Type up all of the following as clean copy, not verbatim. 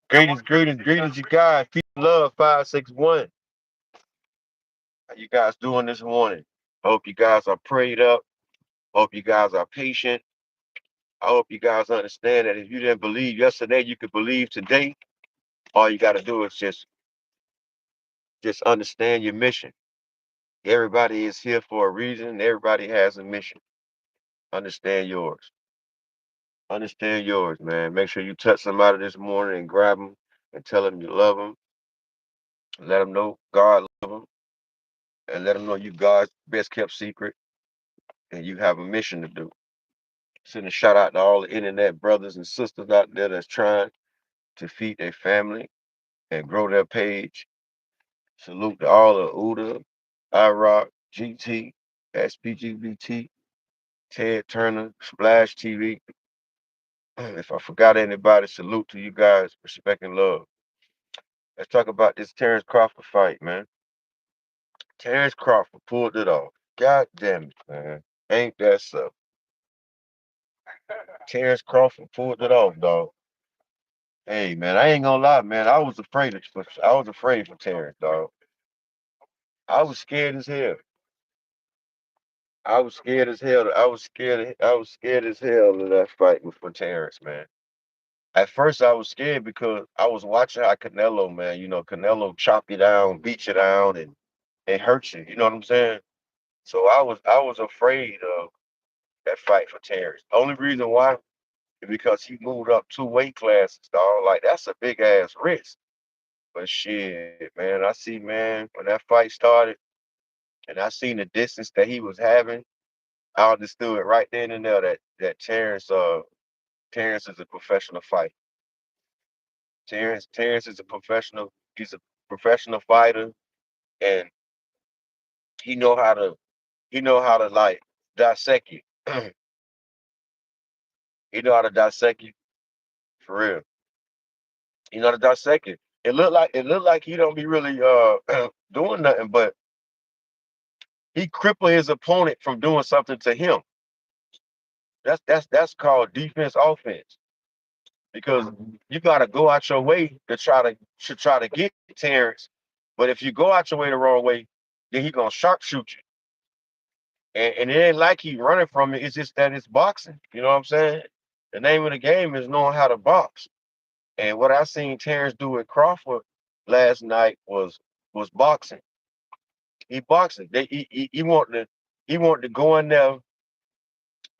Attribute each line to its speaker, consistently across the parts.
Speaker 1: Greetings, you guys. Peace and love, 561. How you guys doing this morning? Hope you guys are prayed up. Hope you guys are patient. I hope you guys understand that if you didn't believe yesterday, you could believe today. All you got to do is just understand your mission. Everybody is here for a reason. Everybody has a mission. Understand yours. Understand yours, man. Make sure you touch somebody this morning and grab them and tell them you love them. Let them know God love them and let them know you God's best kept secret and you have a mission to do. Send a shout out to all the internet brothers and sisters out there that's trying to feed their family and grow their page. Salute to all of UDA, IROC, GT, SPGBT, Ted Turner, Splash TV. If I forgot anybody, salute to you guys, respect and love. Let's talk about this Terrance Crawford fight, man. Terrance Crawford pulled it off. God damn it, man. Ain't that so? Terrance Crawford pulled it off, dog. Hey man, I ain't gonna lie, man. I was afraid for Terrence, dog. I was scared as hell. I was scared as hell. I was scared as hell of that fight with for Terrence, man. At first I was scared because I was watching how Canelo, man, Canelo chop you down, beat you down and hurt you. You know what I'm saying? So I was afraid of that fight for Terrence. Only reason why is because he moved up 2 weight classes, dog. Like that's a big ass risk. But shit, man, I see, man, when that fight started and I seen the distance that he was having, I understood right then and there that Terrence is a professional fighter. Terrence is a professional. He's a professional fighter, and he know how to like dissect you. He know how to dissect you for real. He know how to dissect it. It looked like he don't be really doing nothing, but he crippled his opponent from doing something to him. That's called defense offense because you got to go out your way to try to get Terrence. But if you go out your way the wrong way, then he gonna sharpshoot you. And it ain't like he running from it. It's just that it's boxing. You know what I'm saying? The name of the game is knowing how to box. And what I seen Terrence do with Crawford last night was boxing. He boxing. He wanted to go in there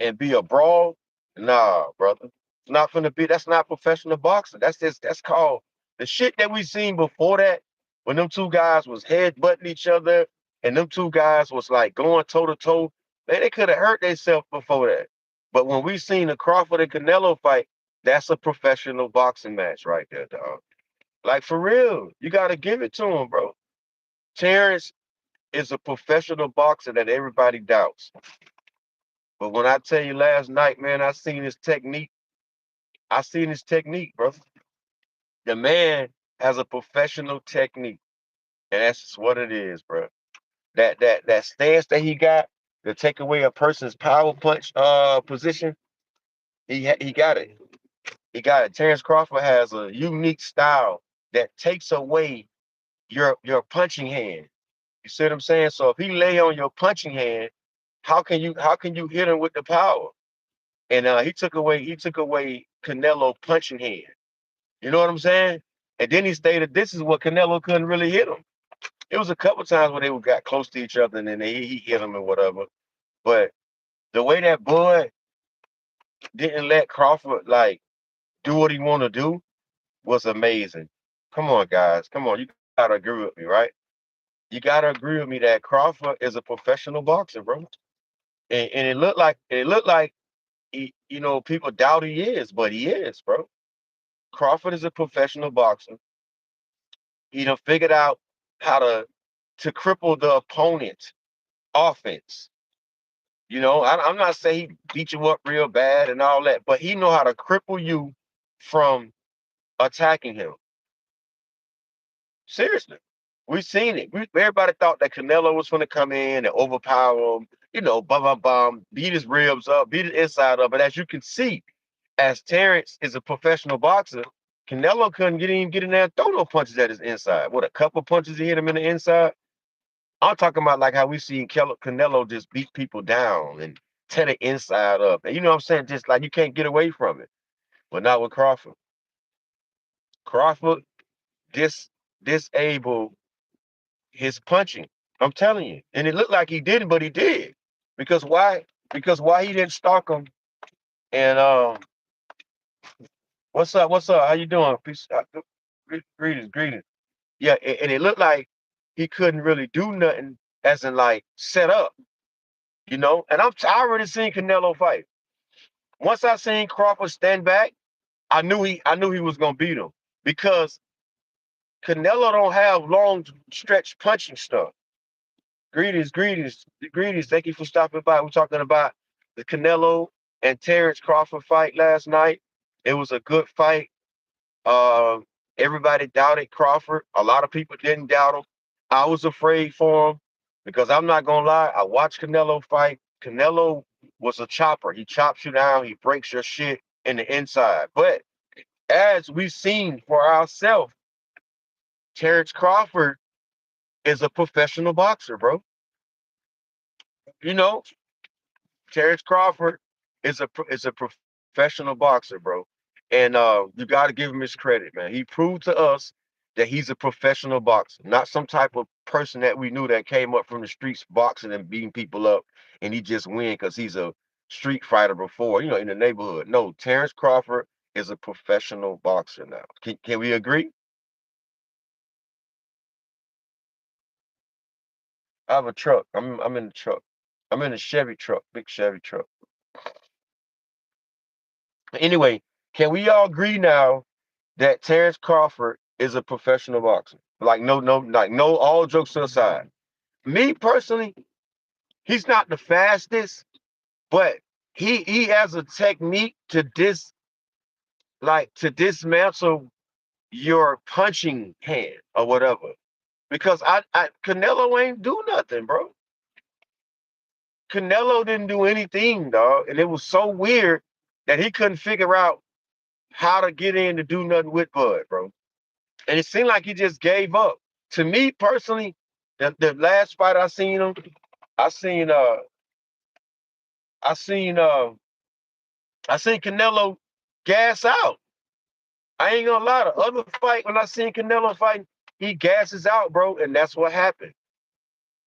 Speaker 1: and be a brawl. Nah, brother. It's not finna be. That's not professional boxing. That's called the shit that we seen before that when them two guys was head butting each other and them two guys was like going toe to toe. Man, they could have hurt themselves before that. But when we seen the Crawford and Canelo fight, that's a professional boxing match right there, dog. Like for real, you gotta give it to him, bro. Terrence is a professional boxer that everybody doubts. But when I tell you last night, man, I seen his technique. I seen his technique, bro. The man has a professional technique, and that's just what it is, bro. That stance that he got to take away a person's power punch position, he got it. He got it. Terrence Crawford has a unique style that takes away your punching hand. You see what I'm saying? So if he lay on your punching hand, how can you hit him with the power? And he took away Canelo punching hand. You know what I'm saying? And then he stated this is what Canelo couldn't really hit him. It was a couple times where they got close to each other and then he hit him and whatever. But the way that boy didn't let Crawford like do what he want to do was amazing. Come on, guys. Come on. You gotta agree with me, right? You gotta agree with me that Crawford is a professional boxer, bro. And it looked like people doubt he is, but he is, bro. Crawford is a professional boxer. He done figured out how to cripple the opponent's offense. I'm not saying he beat you up real bad and all that, but he know how to cripple you from attacking him. Seriously. We've seen it. Everybody thought that Canelo was going to come in and overpower him, bum, bum, bum, beat his ribs up, beat his inside up. But as you can see, as Terrence is a professional boxer, Canelo couldn't even get in there and throw no punches at his inside. What, a couple punches he hit him in the inside? I'm talking about like how we seen Canelo just beat people down and tear the inside up. And you know what I'm saying? Just like you can't get away from it. But not with Crawford. Crawford disabled his punching. I'm telling you. And it looked like he didn't, but he did. Because why? Because why he didn't stalk him. And what's up? What's up? How you doing? Peace. Greetings, greetings. Yeah, and it looked like he couldn't really do nothing, as in like set up, And I already seen Canelo fight. Once I seen Crawford stand back, I knew he was gonna beat him because Canelo don't have long stretch punching stuff. Greetings, greetings, greetings. Thank you for stopping by. We're talking about the Canelo and Terrance Crawford fight last night. It was a good fight. Uh, Everybody doubted Crawford. A lot of people didn't doubt him. I was afraid for him because I'm not gonna lie. I watched Canelo fight. Canelo was a chopper. He chops you down. He breaks your shit in the inside. But as we've seen for ourselves, Terrence Crawford is a professional boxer, bro. You know, Terrence Crawford is a professional boxer, bro. And you got to give him his credit, man. He proved to us that he's a professional boxer, not some type of person that we knew that came up from the streets boxing and beating people up, and he just win because he's a street fighter before, in the neighborhood. No, Terrence Crawford is a professional boxer now. Can we agree? I have a truck. I'm in the truck. I'm in a Chevy truck, big Chevy truck. Anyway, can we all agree now that Terrence Crawford is a professional boxer? Like no, all jokes aside. Me personally, he's not the fastest, but he has a technique to dismantle your punching hand or whatever. Because I Canelo ain't do nothing, bro. Canelo didn't do anything, dog. And it was so weird that he couldn't figure out how to get in to do nothing with Bud, bro. And it seemed like he just gave up. To me personally, the last fight I seen uh I seen uh I seen Canelo gas out. I ain't gonna lie. The other fight when I seen Canelo fighting, he gasses out, bro, and that's what happened.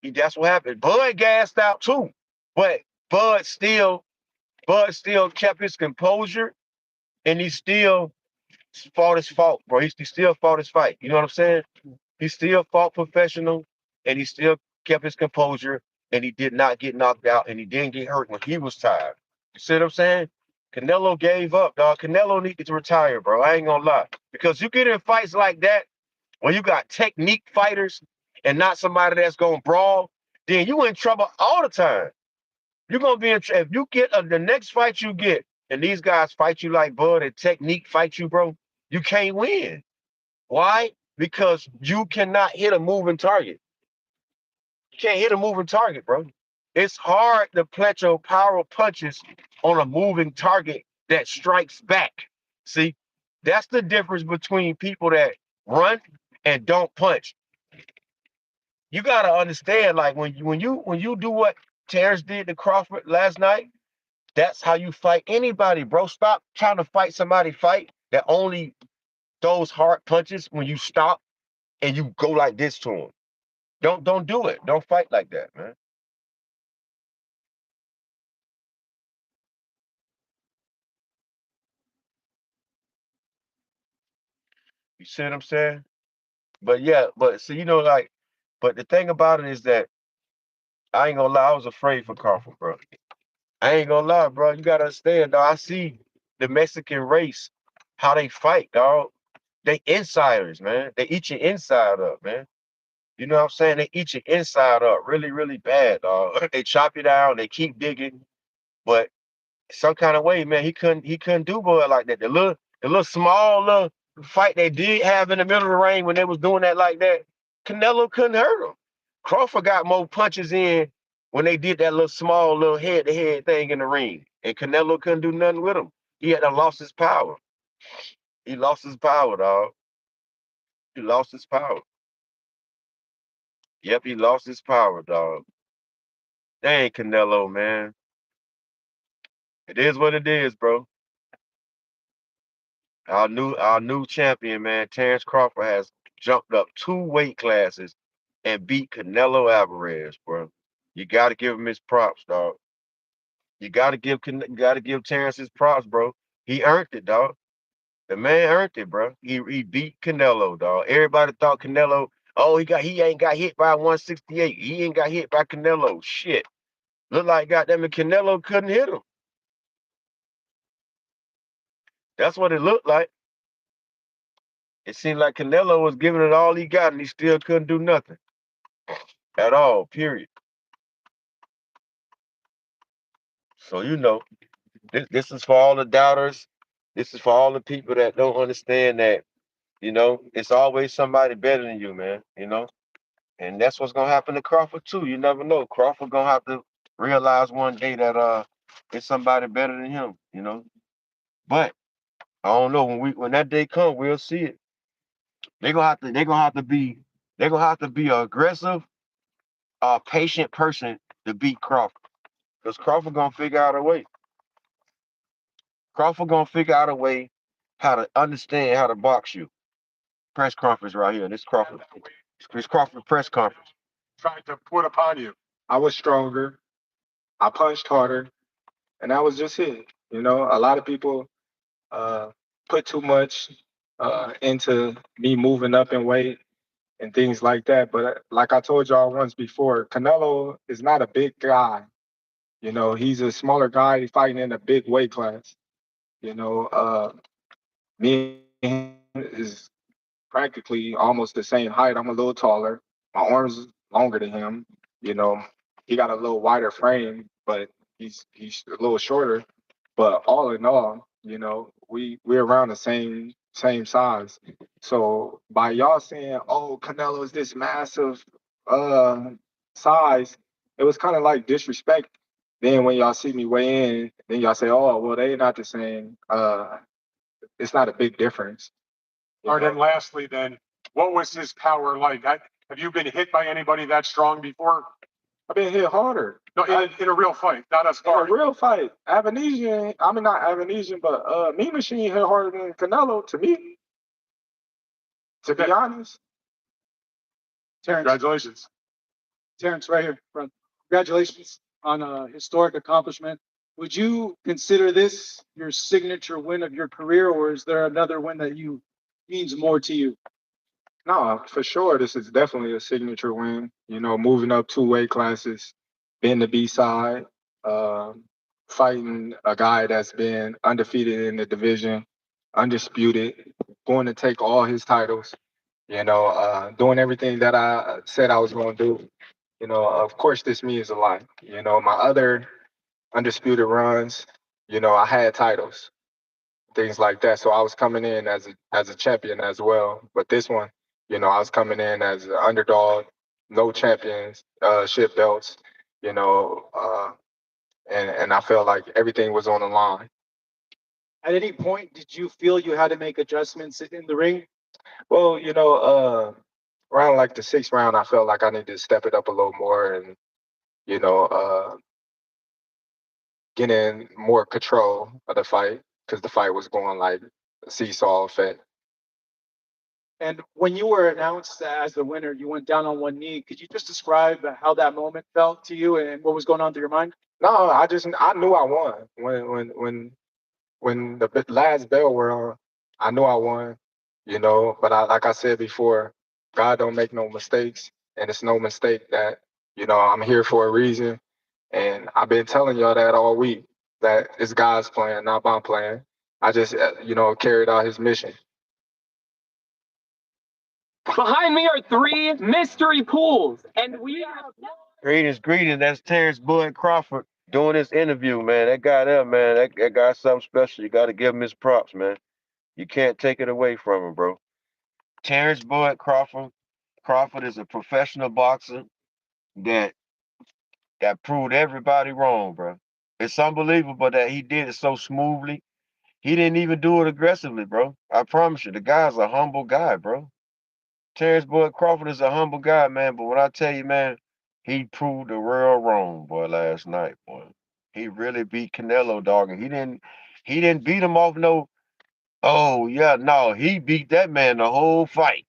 Speaker 1: That's what happened. Bud gassed out too, but Bud still Bud still kept his composure, and he still fought his fault, bro. He still fought his fight. You know what I'm saying? He still fought professional, and he still kept his composure, and he did not get knocked out, and he didn't get hurt when he was tired. You see what I'm saying? Canelo gave up, dog. Canelo needed to retire, bro. I ain't gonna lie. Because you get in fights like that, when you got technique fighters and not somebody that's gonna brawl, then you in trouble all the time. You're gonna be in trouble. If you get the next fight you get, and these guys fight you like Bud and technique fight you, bro, you can't win. Why? Because you cannot hit a moving target. You can't hit a moving target, bro. It's hard to plant your power punches on a moving target that strikes back. See, that's the difference between people that run and don't punch. You gotta understand, like when you do what Terrence did to Crawford last night, that's how you fight anybody, bro. Stop trying to fight somebody that only throws hard punches when you stop and you go like this to him. Don't do it. Don't fight like that, man. You see what I'm saying? But yeah, but so like, but the thing about it is that I ain't gonna lie, I was afraid for Crawford, bro. I ain't gonna lie, bro. You gotta understand, dog. I see the Mexican race, how they fight, dog. They insiders, man. They eat your inside up, man. You know what I'm saying? They eat your inside up really, really bad, dog. They chop you down, they keep digging, but some kind of way, man, he couldn't do Bud like that. The little small little fight they did have in the middle of the ring when they was doing that like that, Canelo couldn't hurt him. Crawford got more punches in when they did that little small little head to head thing in the ring, and Canelo couldn't do nothing with him. He had to lost his power. He lost his power, dog. He lost his power. Yep, he lost his power, dog. That ain't Canelo, man. It is what it is, bro. Our new champion, man, Terrance Crawford has jumped up 2 weight classes and beat Canelo Alvarez, bro. You gotta give him his props, dog. You gotta give Terrence his props, bro. He earned it, dog. The man earned it, bro. He beat Canelo, dog. Everybody thought Canelo, oh, he ain't got hit by 168. He ain't got hit by Canelo. Shit. Look like goddamn it, Canelo couldn't hit him. That's what it looked like. It seemed like Canelo was giving it all he got and he still couldn't do nothing at all, period. So this is for all the doubters. This is for all the people that don't understand that, it's always somebody better than you, man. And that's what's gonna happen to Crawford too. You never know. Crawford gonna have to realize one day that it's somebody better than him. But I don't know when that day comes, we'll see it. They're gonna have to be an aggressive, patient person to beat Crawford. Because Crawford gonna figure out a way. Crawford gonna figure out a way how to understand how to box you. Press conference right here. This Crawford. This Crawford press conference.
Speaker 2: Tried to put upon you. I was stronger. I punched harder, and that was just it. A lot of people uh, put too much into me moving up in weight and things like that. But like I told y'all once before, Canelo is not a big guy. He's a smaller guy fighting in a big weight class. Me and him is practically almost the same height. I'm a little taller. My arms longer than him. You know, he got a little wider frame, but he's a little shorter. But all in all, we're around the same size. So by y'all saying, "Oh, Canelo is this massive uh size," it was kind of like disrespect. Then when y'all see me weigh in, then y'all say, "Oh, well, they not the same." It's not a big difference.
Speaker 3: All right, and lastly, then, what was his power like? Have you been hit by anybody that strong before?
Speaker 2: I've been hit harder.
Speaker 3: No, in a real fight, not a
Speaker 2: In a
Speaker 3: sparring.
Speaker 2: real fight. Avanesian, I mean not Avanesian, but Mean Machine hit harder than Canelo to me. To be honest.
Speaker 3: Terrance, congratulations.
Speaker 4: Terrance, right here, front. Congratulations on a historic accomplishment. Would you consider this your signature win of your career, or is there another win that you means more to you?
Speaker 2: No, for sure, this is definitely a signature win. Moving up 2 weight classes, being the B side, fighting a guy that's been undefeated in the division, undisputed, going to take all his titles. Doing everything that I said I was going to do. Of course, this means a lot. My other undisputed runs, I had titles, things like that. So I was coming in as a champion as well. But this one, I was coming in as an underdog, no champions, ship belts, you know, uh, and I felt like everything was on the line.
Speaker 4: At any point, did you feel you had to make adjustments in the ring?
Speaker 2: Well, around like the 6th round, I felt like I needed to step it up a little more and, you know, uh, get in more control of the fight because the fight was going like a seesaw effect.
Speaker 4: And when you were announced as the winner, you went down on one knee. Could you just describe how that moment felt to you and what was going on through your mind?
Speaker 2: No, I knew I won when the last bell were on. I knew I won, But like I said before, God don't make no mistakes, and it's no mistake that I'm here for a reason, and I've been telling y'all that all week that it's God's plan, not my plan. I just carried out His mission.
Speaker 5: Behind me are 3 mystery pools, and we have
Speaker 1: Greetings. That's Terrence Bud Crawford doing this interview, man. That guy there, man, that guy's something special. You got to give him his props, man. You can't take it away from him, bro. Terrence Bud Crawford. Crawford is a professional boxer that proved everybody wrong, bro. It's unbelievable that he did it so smoothly. He didn't even do it aggressively, bro. I promise you, the guy's a humble guy, bro. Terrance Bud Crawford is a humble guy, man. But when I tell you, man, he proved the world wrong, boy, last night, boy. He really beat Canelo, dog, and he didn't beat him off no. Oh yeah, no, he beat that man the whole fight.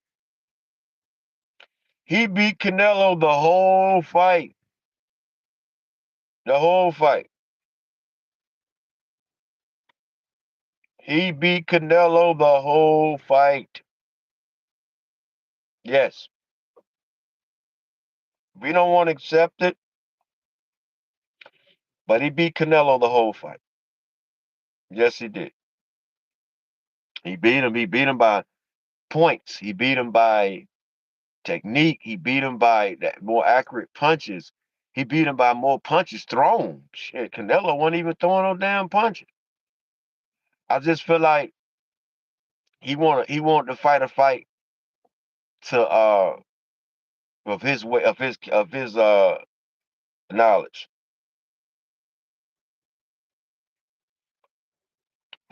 Speaker 1: He beat Canelo the whole fight. The whole fight. He beat Canelo the whole fight. Yes. We don't want to accept it, but he beat Canelo the whole fight. Yes, he did. He beat him. He beat him by points. He beat him by technique. He beat him by that more accurate punches. He beat him by more punches thrown. Shit, Canelo wasn't even throwing no damn punches. I just feel like he wanted to fight a fight to of his way of his knowledge.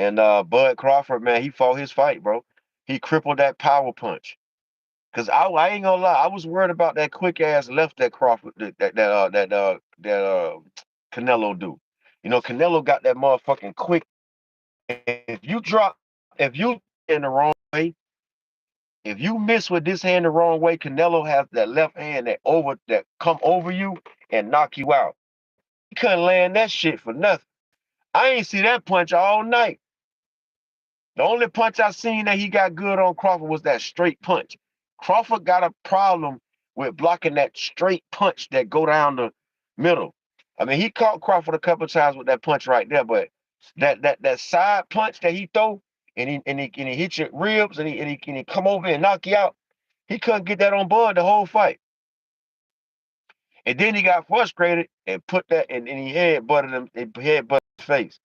Speaker 1: And Bud Crawford, man, he fought his fight, bro. He crippled that power punch. Cause I ain't gonna lie, I was worried about that quick ass left that Crawford that Canelo do. You know, Canelo got that motherfucking quick. If you in the wrong way, if you miss with this hand the wrong way, Canelo has that left hand that come over you and knock you out. He couldn't land that shit for nothing. I ain't see that punch all night. The only punch I seen that he got good on Crawford was that straight punch. Crawford got a problem with blocking that straight punch that go down the middle. I mean, he caught Crawford a couple times with that punch right there, but that side punch that he throw and he hit your ribs and he come over and knock you out. He couldn't get that on Bud the whole fight. And then he got frustrated and put that and he headbutted his face.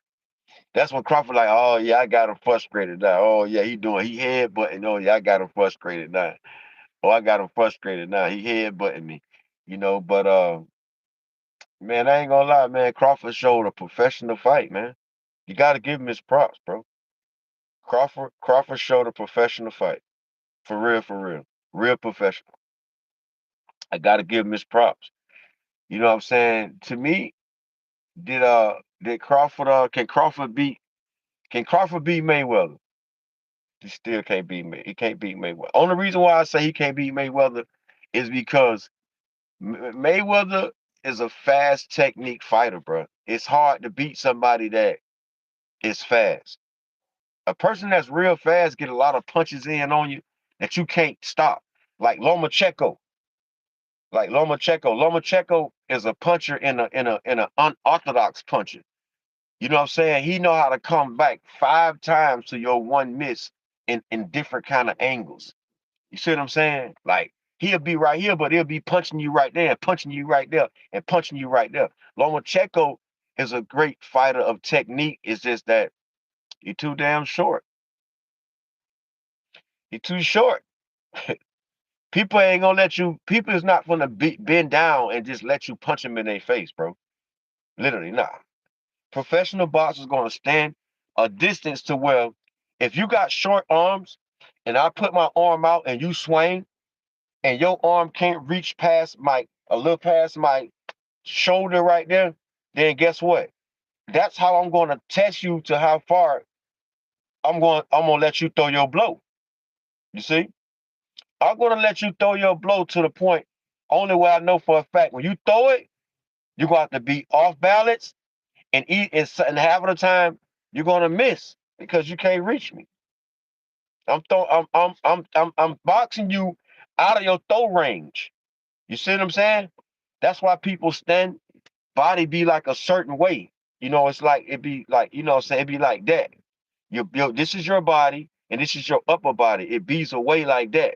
Speaker 1: That's when Crawford like, oh yeah, I got him frustrated now. Oh yeah, he headbutting. Oh yeah, I got him frustrated now. Oh, I got him frustrated now. He headbutting me. But man, I ain't gonna lie, man. Crawford showed a professional fight, man. You gotta give him his props, bro. Crawford showed a professional fight. For real, for real. Real professional. I gotta give him his props. You know what I'm saying? To me, did Crawford can Crawford beat Mayweather? He still can't beat me. He can't beat Mayweather. Only reason why I say he can't beat Mayweather is because Mayweather is a fast technique fighter, bro. It's hard to beat somebody that is fast. A person that's real fast get a lot of punches in on you that you can't stop. Like Lomachenko. Lomachenko is a puncher in a unorthodox puncher. You know what I'm saying? He know how to come back 5 times to your one miss in different kind of angles. You see what I'm saying? Like he'll be right here, but he'll be punching you right there and punching you right there and punching you right there. Lomachenko is a great fighter of technique. It's just that he's too damn short. He's too short. People ain't gonna let you. People is not gonna bend down and just let you punch them in their face, bro. Literally, nah. Professional boxers gonna stand a distance to where if you got short arms and I put my arm out and you swing and your arm can't reach past a little past my shoulder right there, then guess what? That's how I'm gonna test you to how far I'm gonna let you throw your blow. You see? I'm gonna let you throw your blow to the point only way I know for a fact when you throw it, you're gonna have to be off balance and half of the time you're gonna miss because you can't reach me. I'm boxing you out of your throw range. You see what I'm saying? That's why people stand body be like a certain way. It's like it be like, what I'm saying, it be like that. This is your body and this is your upper body. It bees away like that.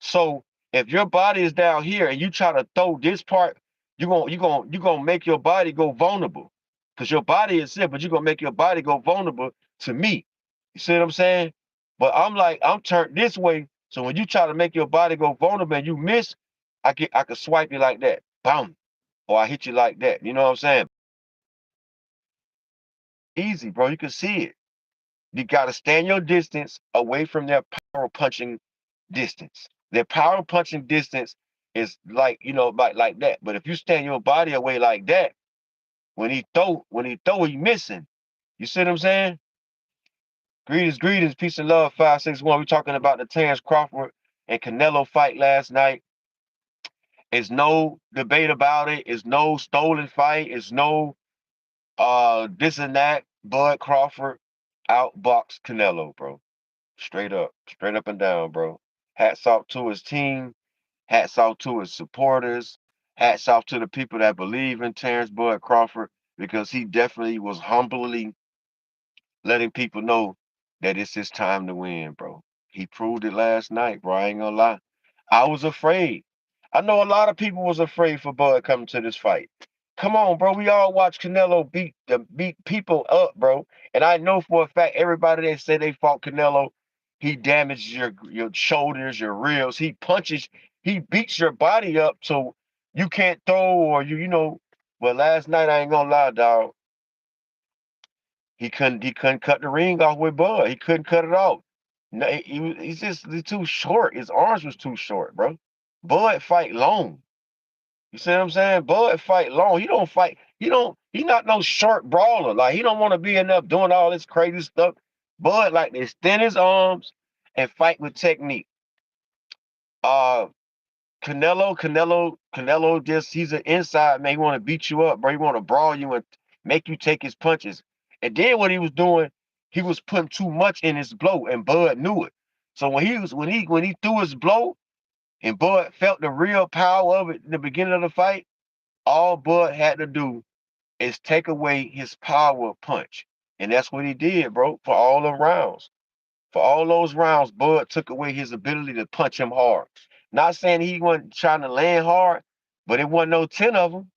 Speaker 1: So if your body is down here and you try to throw this part, you're gonna make your body go vulnerable. Because your body is here, but you're gonna make your body go vulnerable to me. You see what I'm saying? But I'm turned this way. So when you try to make your body go vulnerable and you miss, I can swipe you like that. Boom. Or I hit you like that. You know what I'm saying? Easy, bro. You can see it. You got to stand your distance away from their power punching distance. Their power punching distance is like, like that. But if you stand your body away like that, when he missing. You see what I'm saying? Greetings, peace and love, 561. We're talking about the Terrance Crawford and Canelo fight last night. There's no debate about it. It's no stolen fight. It's no this and that. Bud Crawford outboxed Canelo, bro. Straight up and down, bro. Hats off to his team. Hats off to his supporters. Hats off to the people that believe in Terrance Bud Crawford because he definitely was humbly letting people know that it's his time to win, bro. He proved it last night, bro. I ain't gonna lie. I was afraid. I know a lot of people was afraid for Bud coming to this fight. Come on, bro. We all watch Canelo beat people up, bro. And I know for a fact everybody that said they fought Canelo, he damaged your shoulders, your ribs. He beats your body up so you can't throw or But last night I ain't gonna lie, dog. He couldn't cut the ring off with Bud. He couldn't cut it off. No, he's too short. His arms was too short, bro. Bud fight long. You see what I'm saying? Bud fight long. He don't fight. He not no short brawler. Like he don't want to be in there doing all this crazy stuff. Bud like to extend his arms and fight with technique. Uh Canelo just he's an inside man. He want to beat you up, bro. He want to brawl you and make you take his punches. And then what he was doing, he was putting too much in his blow, and Bud knew it. So when he threw his blow, and Bud felt the real power of it in the beginning of the fight, all Bud had to do is take away his power punch, and that's what he did, bro. For all the rounds. For all those rounds, Bud took away his ability to punch him hard. Not saying he wasn't trying to land hard, but it wasn't no 10 of them.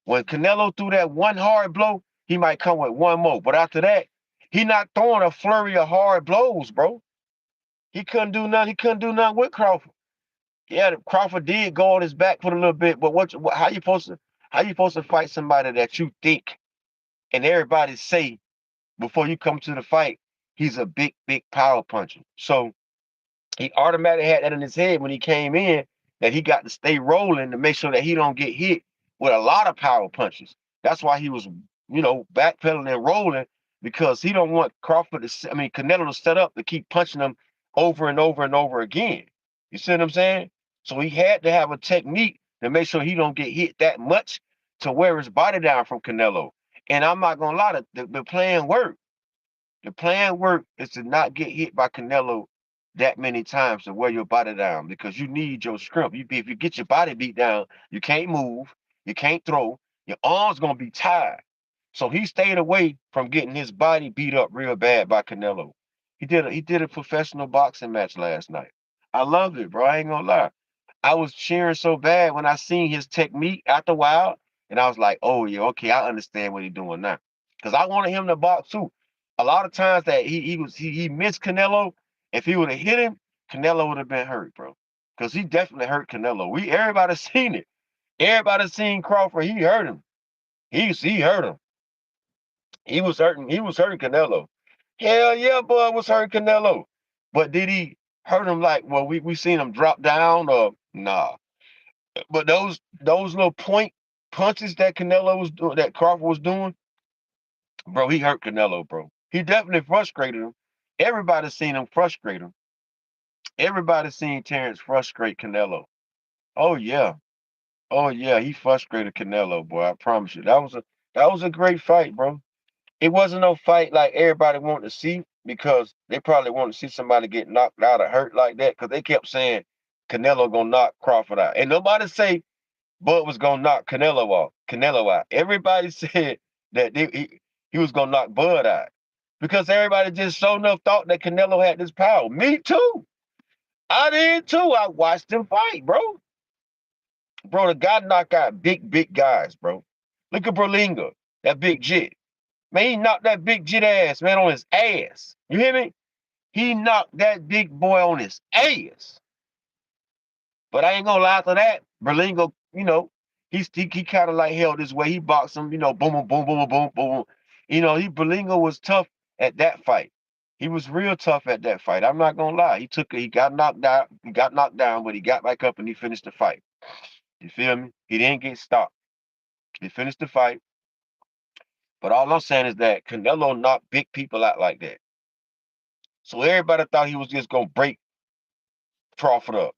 Speaker 1: When Canelo threw that one hard blow, he might come with one more. But after that, he not throwing a flurry of hard blows, bro. He couldn't do nothing. He couldn't do nothing with Crawford. Yeah, Crawford did go on his back for a little bit, but how you supposed to fight somebody that you think and everybody say before you come to the fight he's a big, big power puncher. So he automatically had that in his head when he came in that he got to stay rolling to make sure that he don't get hit with a lot of power punches. That's why he was, backpedaling and rolling because he don't want Canelo to set up to keep punching him over and over and over again. You see what I'm saying? So he had to have a technique to make sure he don't get hit that much to wear his body down from Canelo. And I'm not gonna lie, the plan worked. The plan work is to not get hit by Canelo that many times to wear your body down because you need your strength. If you get your body beat down, you can't move, you can't throw, your arms gonna be tired. So he stayed away from getting his body beat up real bad by Canelo. He did a professional boxing match last night. I loved it, bro. I ain't gonna lie. I was cheering so bad when I seen his technique after a while, and I was like, oh yeah, okay, I understand what he's doing now. Because I wanted him to box too. A lot of times that he missed Canelo. If he would have hit him, Canelo would have been hurt, bro. Because he definitely hurt Canelo. Everybody seen it. Everybody seen Crawford. He hurt him. He hurt him. He was hurting Canelo. Hell yeah, bud was hurting Canelo. But did he hurt him like we seen him drop down or nah? But those little point punches that Canelo was doing, that Crawford was doing, bro, he hurt Canelo, bro. He definitely frustrated him. Everybody seen him frustrate him. Everybody seen Terrance frustrate Canelo. Oh yeah. Oh yeah, he frustrated Canelo, boy. I promise you. That was a great fight, bro. It wasn't no fight like everybody wanted to see because they probably wanted to see somebody get knocked out or hurt like that because they kept saying Canelo gonna knock Crawford out. And nobody say Bud was gonna knock Canelo out. Everybody said that he was gonna knock Bud out because everybody just so enough thought that Canelo had this power. Me too. I did too. I watched him fight, bro. Bro, the guy knocked out big, big guys, bro. Look at Berlinga, that big jit. Man, he knocked that big jit ass, man, on his ass. You hear me? He knocked that big boy on his ass. But I ain't gonna lie to that. Berlingo, he kind of like held his way. He boxed him, boom, boom, boom, boom, boom, boom, boom. Berlingo was tough at that fight. He was real tough at that fight. I'm not gonna lie. He got knocked out. He got knocked down, but he got back up and he finished the fight. You feel me? He didn't get stopped. He finished the fight. But all I'm saying is that Canelo knocked big people out like that. So everybody thought he was just gonna break Crawford up.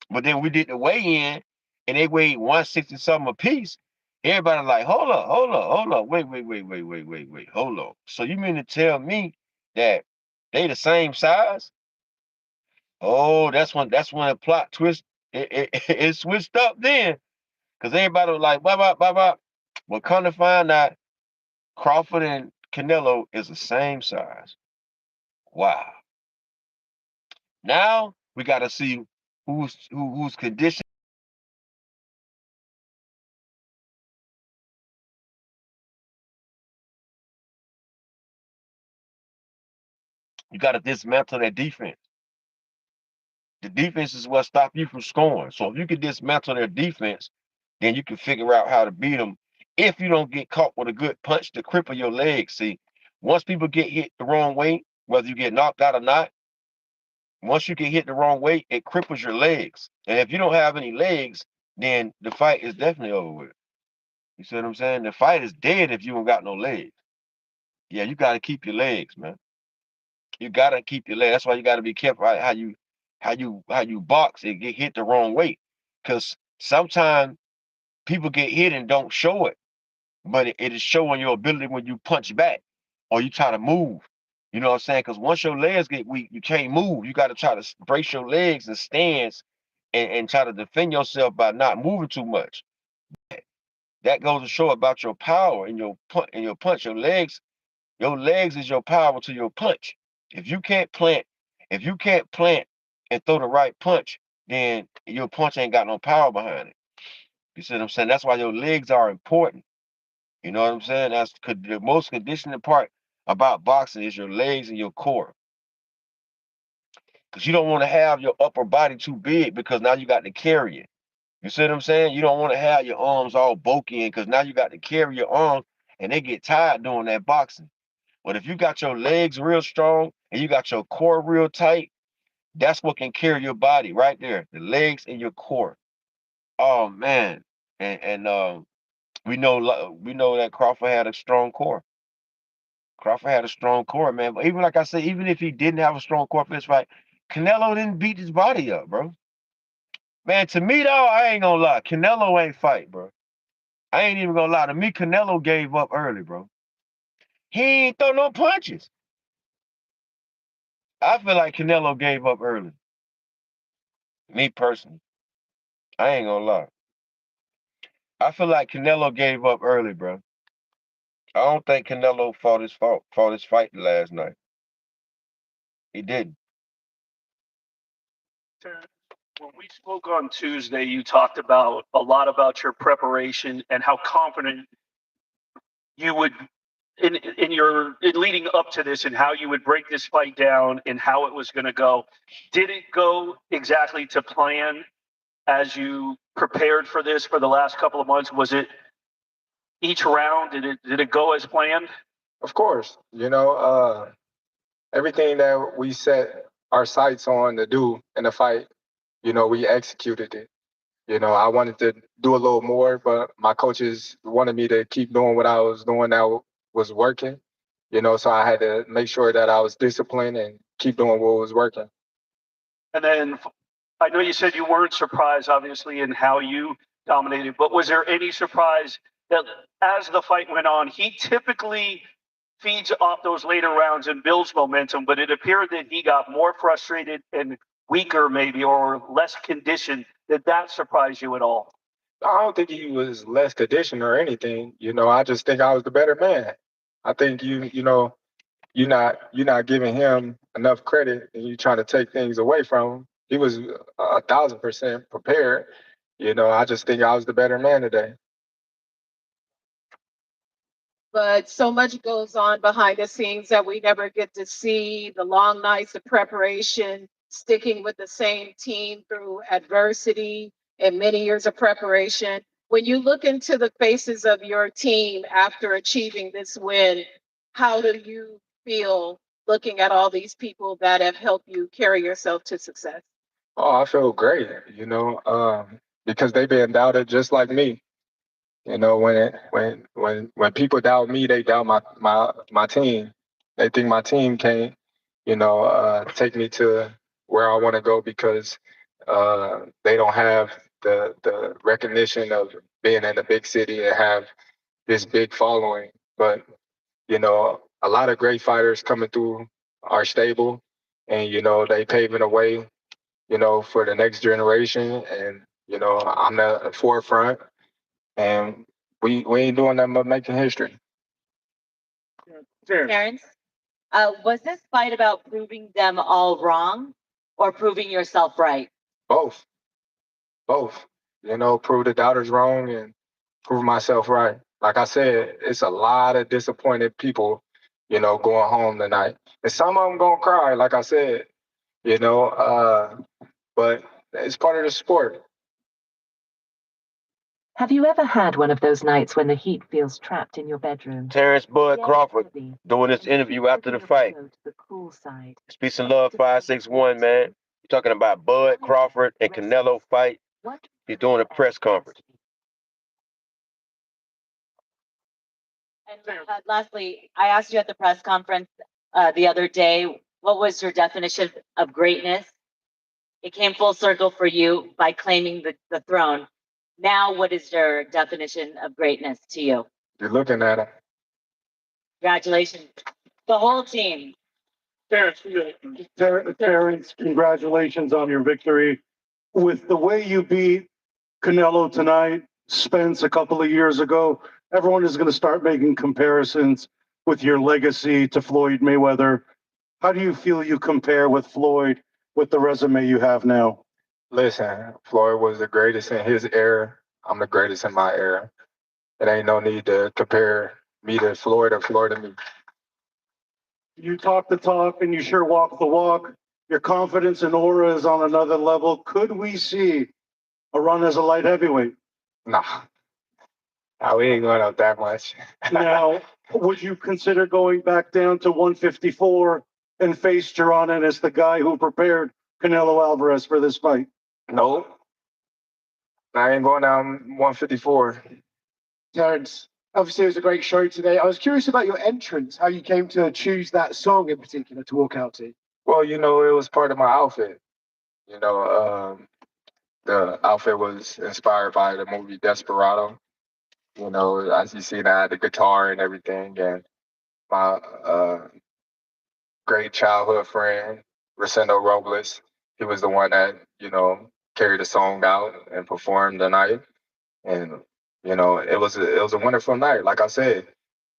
Speaker 1: But then we did the weigh-in, and they weighed 160 something apiece. Everybody like, hold up, wait, hold on. So you mean to tell me that they the same size? Oh, that's when the plot twist it switched up then, because everybody was like, blah. Well, come to find out, Crawford and Canelo is the same size. Wow. Now we got to see who's conditioned. You got to dismantle that defense. The defense is what stop you from scoring. So if you can dismantle their defense, then you can figure out how to beat them. If you don't get caught with a good punch to cripple your legs. See, once people get hit the wrong way, whether you get knocked out or not, once you get hit the wrong way, it cripples your legs. And if you don't have any legs, then the fight is definitely over with. You see what I'm saying? The fight is dead if you don't got no legs. Yeah, you got to keep your legs, man. You got to keep your legs. That's why you got to be careful how you box and get hit the wrong way. Because sometimes people get hit and don't show it, but it is showing your ability when you punch back or you try to move. You know what I'm saying? Because once your legs get weak, you can't move. You got to try to brace your legs and stance and try to defend yourself by not moving too much. That goes to show about your power and your punch. Your legs is your power to your punch. If you can't plant, if you can't plant and throw the right punch, then your punch ain't got no power behind it. You see what I'm saying? That's why your legs are important. You know what I'm saying? That's the most conditioning part about boxing is your legs and your core. Because you don't want to have your upper body too big because now you got to carry it. You see what I'm saying? You don't want to have your arms all bulky in because now you got to carry your arms and they get tired doing that boxing. But if you got your legs real strong and you got your core real tight, that's what can carry your body right there. The legs and your core. Oh man. And we know that Crawford had a strong core. Crawford had a strong core, man. But even like I said, even if he didn't have a strong core for this fight, Canelo didn't beat his body up, bro. Man, to me though, I ain't gonna lie. Canelo ain't fight, bro. I ain't even gonna lie. To me, Canelo gave up early, bro. He ain't throw no punches. I feel like Canelo gave up early. Me personally. I ain't gonna lie. I feel like Canelo gave up early, bro. I don't think Canelo fought his fight last night. He didn't.
Speaker 6: Terrance, when we spoke on Tuesday, you talked about a lot about your preparation and how confident you would in leading up to this and how you would break this fight down and how it was going to go. Did it go exactly to plan as you prepared for this for the last couple of months? Was it each round? Did it go as planned?
Speaker 2: Of course, everything that we set our sights on to do in the fight, we executed it. I wanted to do a little more, but my coaches wanted me to keep doing what I was doing that was working. So I had to make sure that I was disciplined and keep doing what was working.
Speaker 6: And then I know you said you weren't surprised, obviously, in how you dominated, but was there any surprise that as the fight went on, he typically feeds off those later rounds and builds momentum, but it appeared that he got more frustrated and weaker, maybe, or less conditioned? Did that surprise you at all?
Speaker 2: I don't think he was less conditioned or anything. I just think I was the better man. I think you're not giving him enough credit and you're trying to take things away from him. He was 1,000% prepared. I just think I was the better man today.
Speaker 7: But so much goes on behind the scenes that we never get to see the long nights of preparation, sticking with the same team through adversity and many years of preparation. When you look into the faces of your team after achieving this win, how do you feel looking at all these people that have helped you carry yourself to success?
Speaker 2: Oh, I feel great, because they've been doubted just like me. When people doubt me, they doubt my team. They think my team can't, take me to where I want to go because they don't have the recognition of being in a big city and have this big following. But a lot of great fighters coming through our stable, and they paving the way, for the next generation. And I'm the forefront, and we ain't doing nothing but making history.
Speaker 8: Terrance, was this fight about proving them all wrong or proving yourself right?
Speaker 2: Both, both. Prove the doubters wrong and prove myself right. Like I said, it's a lot of disappointed people, going home tonight, and some of them gonna cry. Like I said, but it's part of the sport.
Speaker 9: Have you ever had one of those nights when the heat feels trapped in your bedroom?
Speaker 1: Terrance Bud
Speaker 9: The air is
Speaker 1: Crawford
Speaker 9: heavy,
Speaker 1: doing this
Speaker 9: and you
Speaker 1: interview
Speaker 9: keep
Speaker 1: after the
Speaker 9: hoping
Speaker 1: fight.
Speaker 9: you'll go to the cool side.
Speaker 1: It's Peace and Love 561, man. You're talking about Bud Crawford and Canelo fight.
Speaker 9: What
Speaker 1: He's doing a press conference.
Speaker 8: And lastly, I asked you at the press conference the other day, what was your definition of greatness? It came full circle for you by claiming the throne. Now, what is your definition of greatness to you?
Speaker 2: You're looking at them.
Speaker 8: Congratulations, the whole team.
Speaker 10: Terrance, congratulations on your victory. With the way you beat Canelo tonight, Spence a couple of years ago, everyone is going to start making comparisons with your legacy to Floyd Mayweather. How do you feel you compare with Floyd with the resume you have now?
Speaker 2: Listen, Floyd was the greatest in his era. I'm the greatest in my era. It ain't no need to compare me to Floyd or Floyd to me.
Speaker 10: You talk the talk and you sure walk the walk. Your confidence and aura is on another level. Could we see a run as a light heavyweight?
Speaker 2: Nah, we ain't going up that much.
Speaker 10: Now, would you consider going back down to 154 and face Geron as the guy who prepared Canelo Alvarez for this fight?
Speaker 2: No, I ain't going down 154.
Speaker 11: Terrance, obviously it was a great show today. I was curious about your entrance, how you came to choose that song in particular to walk out to.
Speaker 2: Well, it was part of my outfit. The outfit was inspired by the movie Desperado. As you see, I had the guitar and everything, and my great childhood friend, Rosendo Robles, he was the one that, carried the song out and performed the night. And, it was a wonderful night. Like I said,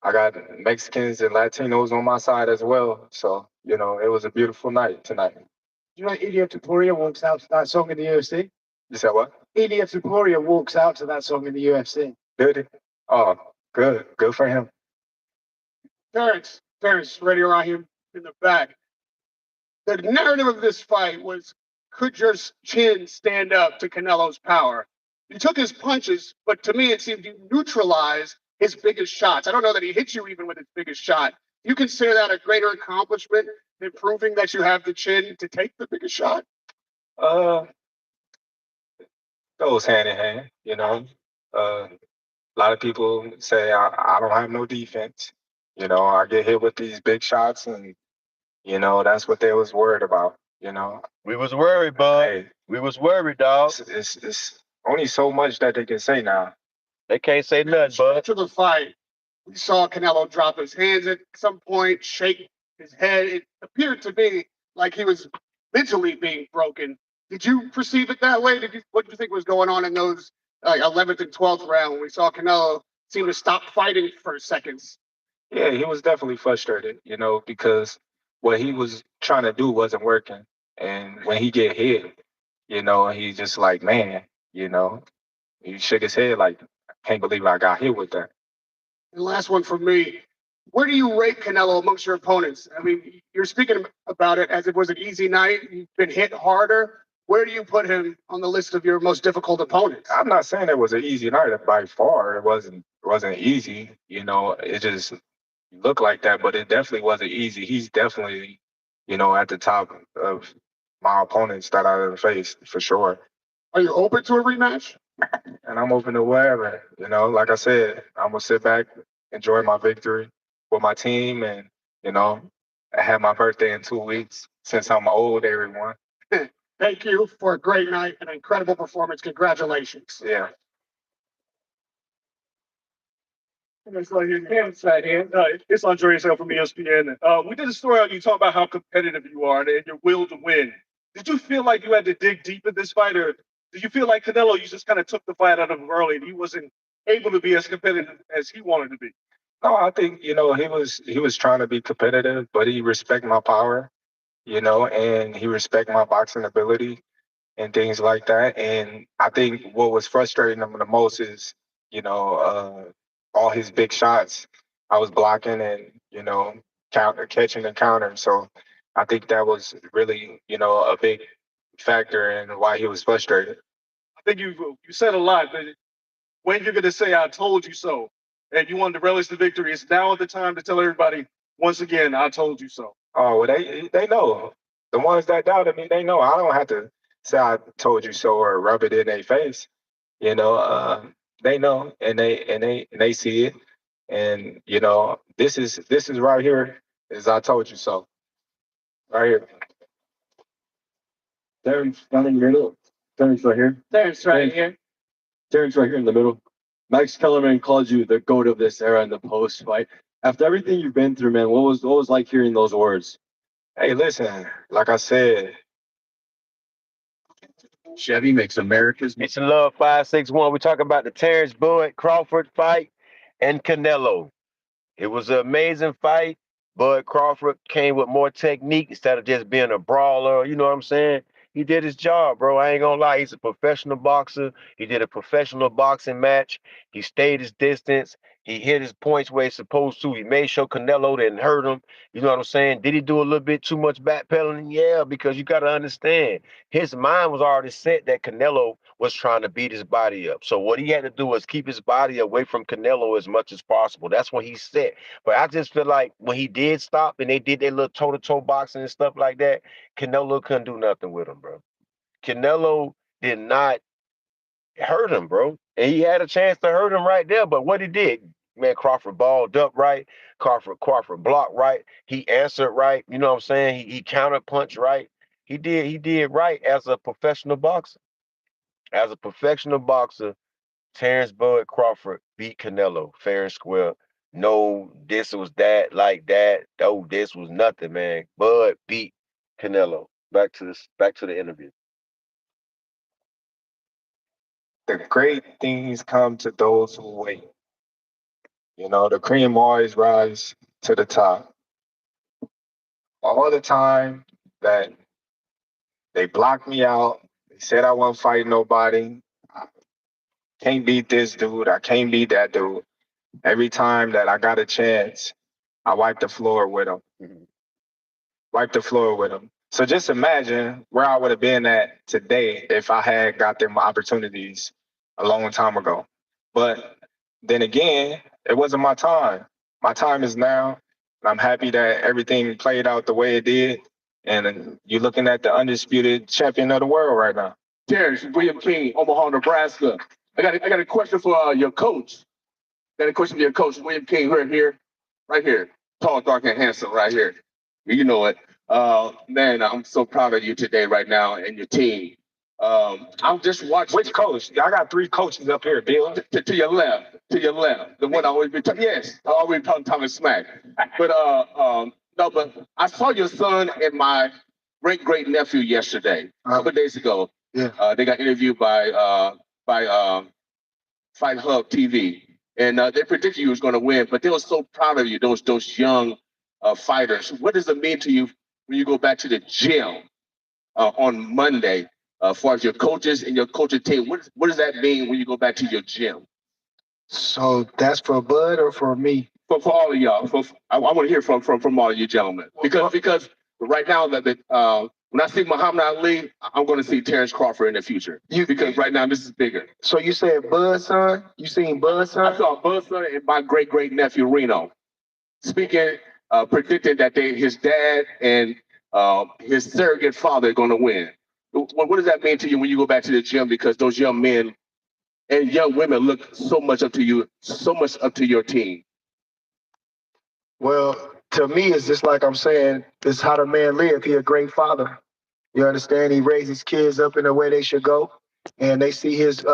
Speaker 2: I got Mexicans and Latinos on my side as well. So, it was a beautiful night tonight.
Speaker 11: You know, Ilia Topuria walks out to that song in the UFC?
Speaker 2: You said what?
Speaker 11: Ilia Topuria walks out to that song in the UFC.
Speaker 2: Did he? Oh, good. Good for him.
Speaker 3: Terrance, right around here in the back. The narrative of this fight was, could your chin stand up to Canelo's power? You took his punches, but to me it seemed you neutralized his biggest shots. I don't know that he hit you even with his biggest shot. Do you consider that a greater accomplishment than proving that you have the chin to take the biggest shot?
Speaker 2: Goes hand in hand, A lot of people say I don't have no defense. I get hit with these big shots, and that's what they was worried about.
Speaker 1: We was worried, bud.
Speaker 2: Hey,
Speaker 1: We was worried, dog.
Speaker 2: it's only so much that they can say now.
Speaker 1: They can't say nothing, bud.
Speaker 3: After the fight, we saw Canelo drop his hands at some point, shake his head. It appeared to me like he was mentally being broken. Did you perceive it that way? What did you think was going on in those 11th and 12th round when we saw Canelo seem to stop fighting for seconds?
Speaker 2: Yeah, he was definitely frustrated, because what he was trying to do wasn't working. And when he get hit, he's just like, man, he shook his head like, I can't believe I got hit with that.
Speaker 3: And last one for me. Where do you rate Canelo amongst your opponents? I mean, you're speaking about it as it was an easy night. You've been hit harder. Where do you put him on the list of your most difficult opponents?
Speaker 2: I'm not saying it was an easy night by far. It wasn't easy. It just, look like that, but it definitely wasn't easy. He's definitely, at the top of my opponents that I ever faced for sure.
Speaker 3: Are you open to a rematch?
Speaker 2: And I'm open to whatever. Like I said, I'm gonna sit back, enjoy my victory with my team, and I have my birthday in 2 weeks. Since I'm old, everyone.
Speaker 3: Thank you for a great night, an incredible performance. Congratulations.
Speaker 2: Yeah.
Speaker 12: It's like it's Andreas L from ESPN. We did a story on you talking about how competitive you are and your will to win. Did you feel like you had to dig deep in this fight, or did you feel like Canelo, you just kind of took the fight out of him early and he wasn't able to be as competitive as he wanted to be?
Speaker 2: No, I think he was trying to be competitive, but he respect my power, and he respect my boxing ability and things like that. And I think what was frustrating him the most is, all his big shots I was blocking and, catching and countering. So I think that was really, a big factor in why he was frustrated.
Speaker 12: I think you said a lot, but when you're going to say "I told you so" and you wanted to relish the victory, it's now the time to tell everybody once again, "I told you so."
Speaker 2: Oh, well, they know. The ones that doubted me, they know. I don't have to say I told you so or rub it in their face. They know and they see it. And this is right here is I told you so. Right here.
Speaker 13: Terrance down in the middle. Terrance right here.
Speaker 7: There's right here.
Speaker 13: Terrance right here in the middle. Max Kellerman called you the GOAT of this era in the post fight. After everything you've been through, man, what was like hearing those words?
Speaker 2: Hey, listen, like I said,
Speaker 13: Chevy makes America's.
Speaker 1: It's Love 561. We're talking about the Terrence Bud Crawford fight and Canelo. It was an amazing fight. Bud Crawford came with more technique instead of just being a brawler. You know what I'm saying? He did his job, bro. I ain't gonna lie. He's a professional boxer. He did a professional boxing match. He stayed his distance. He hit his points where he's supposed to. He made sure Canelo didn't hurt him. You know what I'm saying? Did he do a little bit too much backpedaling? Yeah, because you got to understand, his mind was already set that Canelo was trying to beat his body up. So what he had to do was keep his body away from Canelo as much as possible. That's what he set. But I just feel like when he did stop and they did their little toe-to-toe boxing and stuff like that, Canelo couldn't do nothing with him, bro. Canelo did not hurt him, bro. And he had a chance to hurt him right there, but what he did, man, Crawford balled up right. Crawford blocked right. He answered right. You know what I'm saying? He counter punched right. He did right as a professional boxer. As a professional boxer, Terrence Bud Crawford beat Canelo fair and square. No, this was that, like that. Oh, this was nothing, man. Bud beat Canelo. Back to the interview.
Speaker 2: the great things come to those who wait. The cream always rise to the top. All the time that they blocked me out, they said I wasn't fighting nobody. I can't beat this dude. I can't beat that dude. Every time that I got a chance, I wiped the floor with him. Wipe the floor with him. So just imagine where I would have been at today if I had got them opportunities a long time ago. But then again, it wasn't my time. My time is now. And I'm happy that everything played out the way it did. And you're looking at the undisputed champion of the world right now.
Speaker 14: Terrence, William King, Omaha, Nebraska. I got a question for your coach. Got a question for your coach, William King, right here. Tall, dark, and handsome, right here. You know it. Man, I'm so proud of you today, right now, and your team. I'm just watching.
Speaker 2: Which coach? I got 3 coaches up here, Bill.
Speaker 14: To your left, the one I always be talking. Yes, I always talking smack. But no, but I saw your son and my great nephew yesterday, a couple of days ago.
Speaker 11: Yeah.
Speaker 14: They got interviewed by Fight Hub TV, and they predicted you was going to win, but they were so proud of you, those young fighters. What does it mean to you when you go back to the gym on Monday? As far as your coaches and your coaching team, what does that mean when you go back to your gym?
Speaker 11: So that's for Bud or for me?
Speaker 14: For all of y'all, I want to hear from all of you gentlemen, because right now that when I see Muhammad Ali, I'm going to see Terrance Crawford in the future. Because right now this is bigger.
Speaker 11: So you said Bud son? You seen Bud son?
Speaker 14: I saw Bud son and my great nephew Reno. speaking, predicting that his dad and his surrogate father are going to win. What does that mean to you when you go back to the gym? Because those young men and young women look so much up to you, so much up to your team.
Speaker 11: Well, to me, it's just like I'm saying, it's how the man live. He a great father. You understand? He raised his kids up in the way they should go, and they see his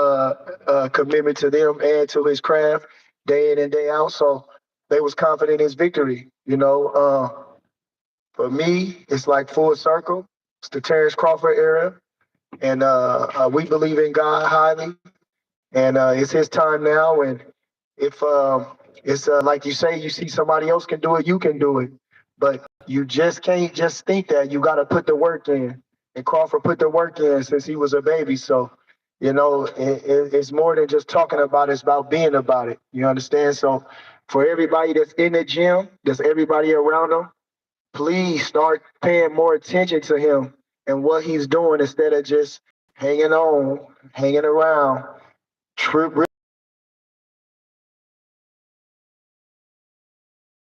Speaker 11: commitment to them and to his craft day in and day out. So they was confident in his victory. For me, it's like full circle. It's the Terrance Crawford era, and we believe in God highly, and it's his time now. And if it's like you say, you see somebody else can do it, you can do it, but you just can't just think that. You got to put the work in, and Crawford put the work in since he was a baby. So it's more than just talking about it. It's about being about it. You understand? So for everybody that's in the gym, that's everybody around them, please start paying more attention to him and what he's doing instead of just hanging on, hanging around.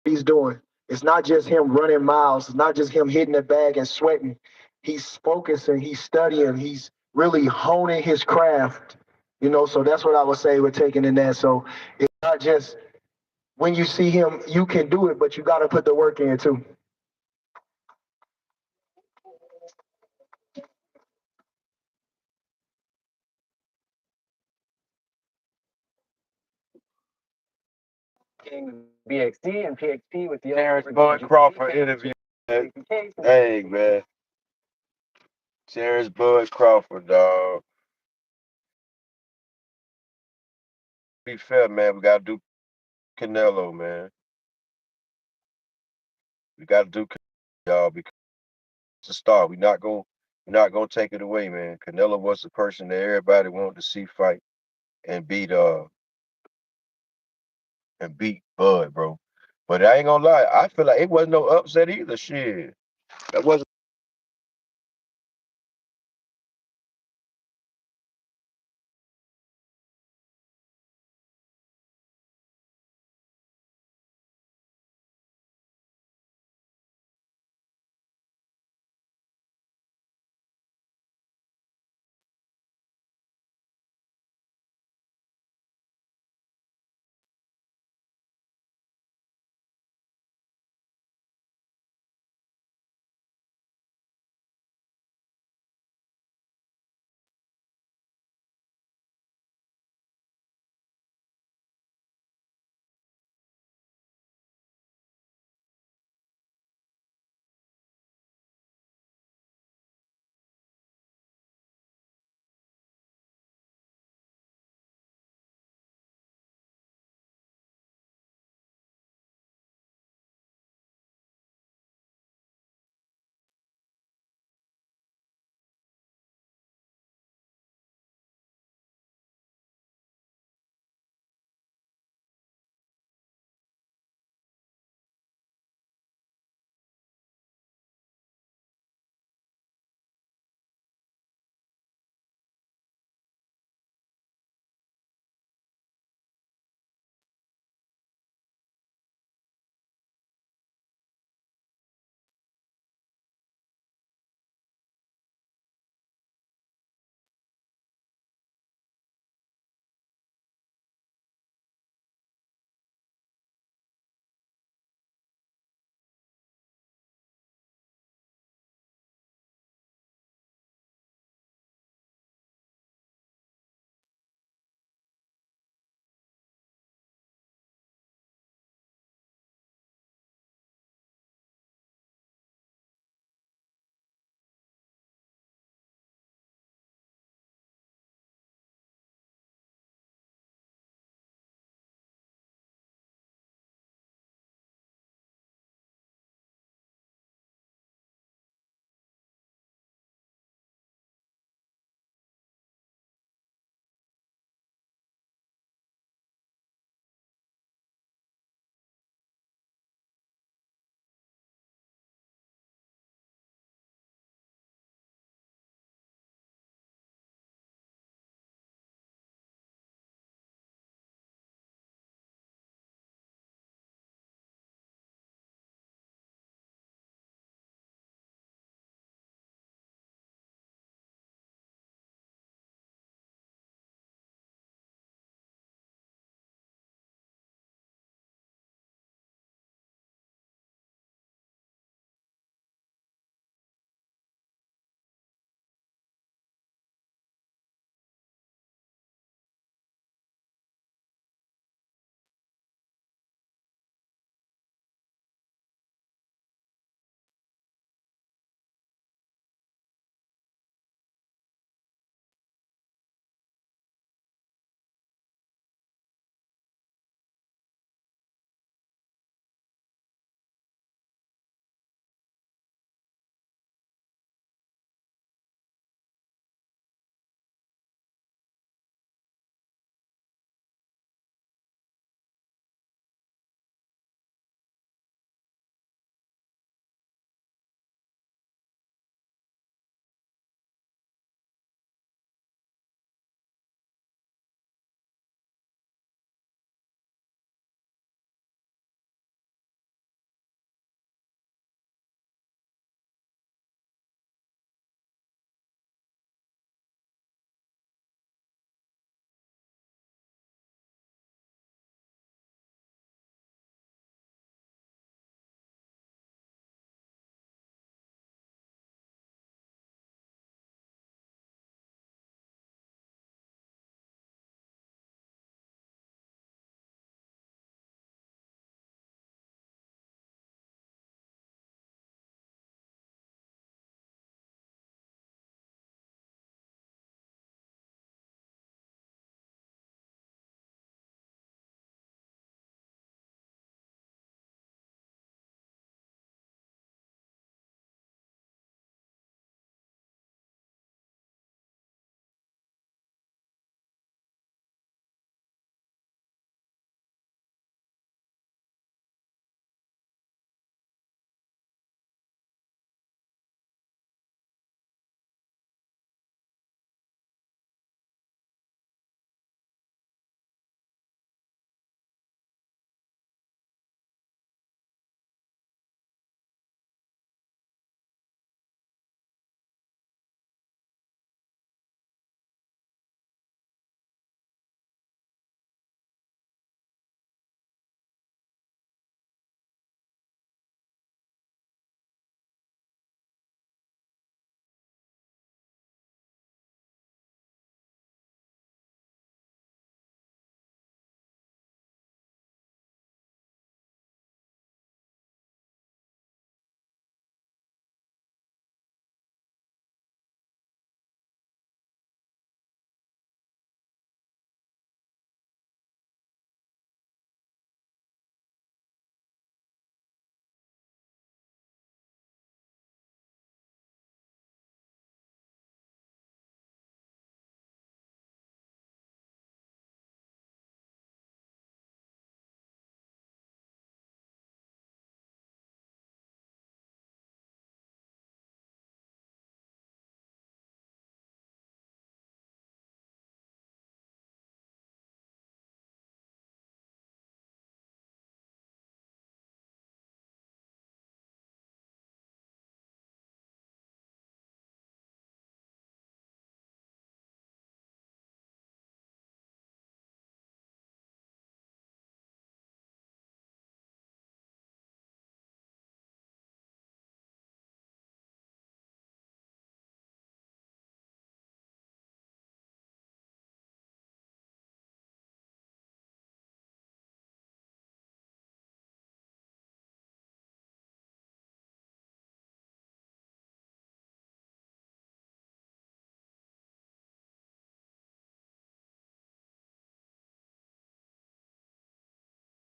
Speaker 11: He's doing. It's not just him running miles. It's not just him hitting the bag and sweating. He's focusing. He's studying. He's really honing his craft. So that's what I would say we're taking in that. So it's not just when you see him, you can do it, but you got to put the work in too.
Speaker 5: BXT and PXP with the
Speaker 1: Terrence Bud Crawford interview. Hey, man. Terrence Bud Crawford, dog. Be fair, man. We got to do Canelo, man. We got to do Canelo, y'all, because it's a star. We're not gonna take it away, man. Canelo was the person that everybody wanted to see fight and beat Bud, bro. But I ain't gonna lie, I feel like it wasn't no upset either. Shit. That wasn't